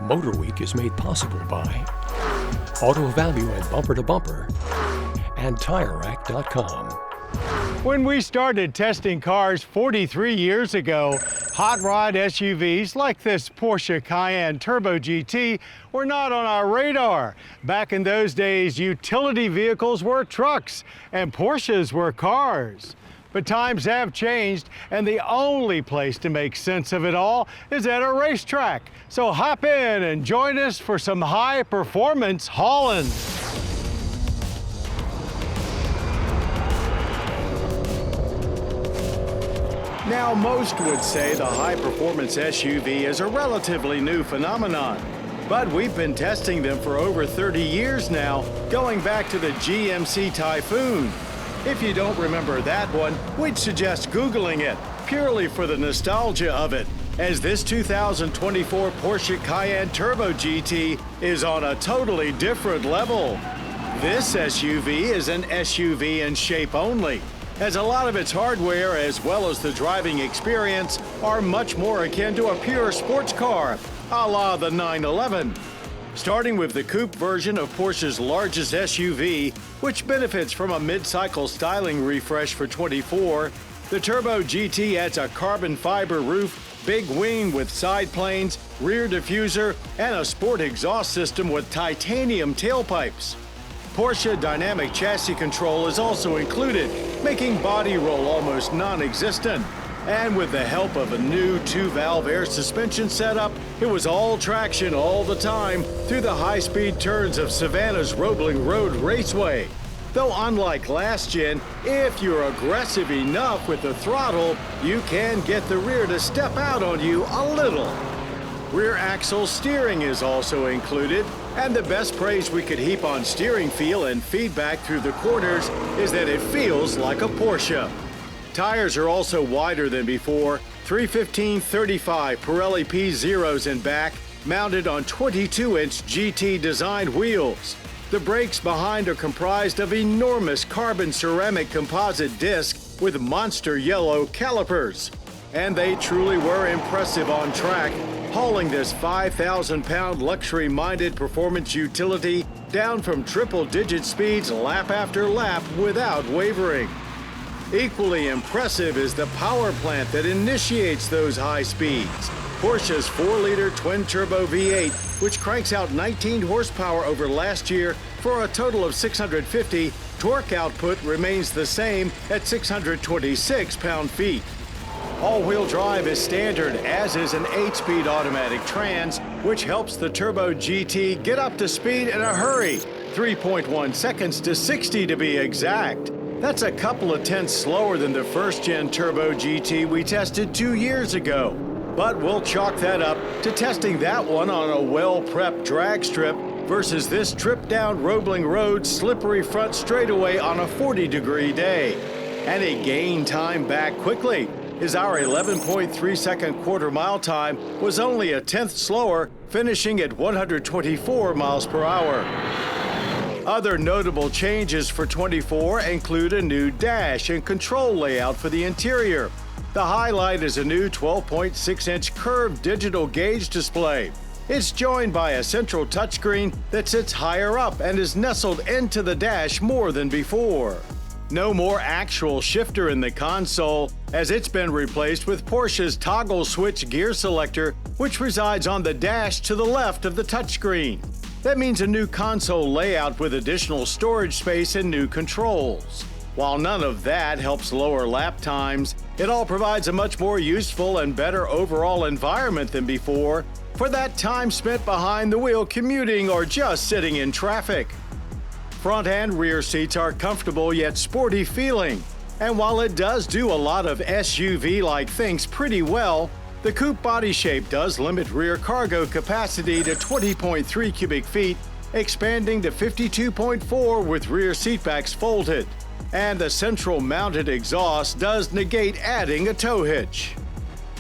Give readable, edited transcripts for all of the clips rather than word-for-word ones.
MotorWeek is made possible by Auto Value and Bumper to Bumper and TireRack.com. When we started testing cars 43 years ago, hot rod SUVs like this Porsche Cayenne Turbo GT were not on our radar. Back in those days, utility vehicles were trucks and Porsches were cars. But times have changed, and the only place to make sense of it all is at a racetrack. So hop in and join us for some high-performance haulin'. Now, most would say the high-performance SUV is a relatively new phenomenon, but we've been testing them for over 30 years now, going back to the GMC Typhoon. If you don't remember that one, we'd suggest Googling it, purely for the nostalgia of it, as this 2024 Porsche Cayenne Turbo GT is on a totally different level. This SUV is an SUV in shape only, as a lot of its hardware as well as the driving experience are much more akin to a pure sports car, a la the 911. Starting with the coupe version of Porsche's largest SUV, which benefits from a mid-cycle styling refresh for 24, the Turbo GT adds a carbon fiber roof, big wing with side planes, rear diffuser, and a sport exhaust system with titanium tailpipes. Porsche Dynamic Chassis Control is also included, making body roll almost non-existent. And with the help of a new 2-valve air suspension setup, it was all traction all the time through the high-speed turns of Savannah's Roebling Road Raceway. Though unlike last gen, if you're aggressive enough with the throttle, you can get the rear to step out on you a little. Rear axle steering is also included, and the best praise we could heap on steering feel and feedback through the corners is that it feels like a Porsche. Tires are also wider than before, 315/35 Pirelli P0s in back, mounted on 22-inch GT-designed wheels. The brakes behind are comprised of enormous carbon ceramic composite discs with monster yellow calipers. And they truly were impressive on track, hauling this 5,000-pound luxury-minded performance utility down from triple-digit speeds lap after lap without wavering. Equally impressive is the power plant that initiates those high speeds. Porsche's 4-liter twin-turbo V8, which cranks out 19 horsepower over last year for a total of 650, torque output remains the same at 626 pound-feet. All-wheel drive is standard, as is an 8-speed automatic trans, which helps the Turbo GT get up to speed in a hurry, 3.1 seconds to 60 to be exact. That's a couple of tenths slower than the first-gen Turbo GT we tested 2 years ago. But we'll chalk that up to testing that one on a well-prepped drag strip versus this trip down Roebling Road slippery front straightaway on a 40-degree day. And it gained time back quickly, as our 11.3-second quarter-mile time was only a tenth slower, finishing at 124 miles per hour. Other notable changes for 24 include a new dash and control layout for the interior. The highlight is a new 12.6-inch curved digital gauge display. It's joined by a central touchscreen that sits higher up and is nestled into the dash more than before. No more actual shifter in the console, as it's been replaced with Porsche's toggle switch gear selector, which resides on the dash to the left of the touchscreen. That means a new console layout with additional storage space and new controls. While none of that helps lower lap times, it all provides a much more useful and better overall environment than before for that time spent behind the wheel commuting or just sitting in traffic. Front and rear seats are comfortable yet sporty feeling, and while it does do a lot of SUV-like things pretty well, the coupe body shape does limit rear cargo capacity to 20.3 cubic feet, expanding to 52.4 with rear seatbacks folded. And the central mounted exhaust does negate adding a tow hitch.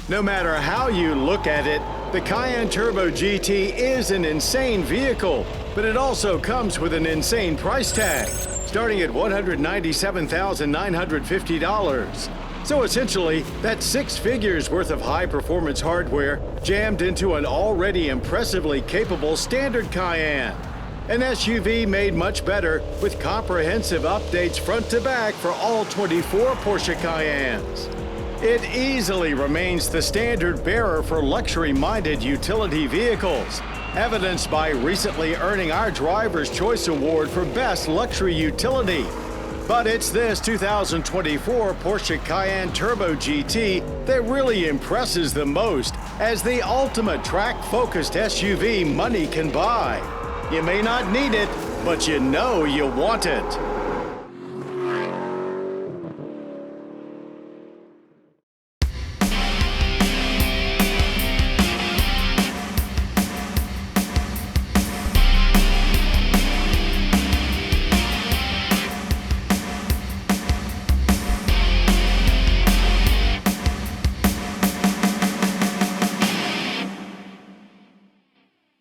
No matter how you look at it, the Cayenne Turbo GT is an insane vehicle, but it also comes with an insane price tag, starting at $197,950. So essentially, that's 6 figures worth of high-performance hardware jammed into an already impressively capable standard Cayenne. An SUV made much better with comprehensive updates front to back for all 24 Porsche Cayennes. It easily remains the standard bearer for luxury-minded utility vehicles, evidenced by recently earning our Driver's Choice Award for Best Luxury Utility. But it's this 2024 Porsche Cayenne Turbo GT that really impresses the most as the ultimate track-focused SUV money can buy. You may not need it, but you know you want it.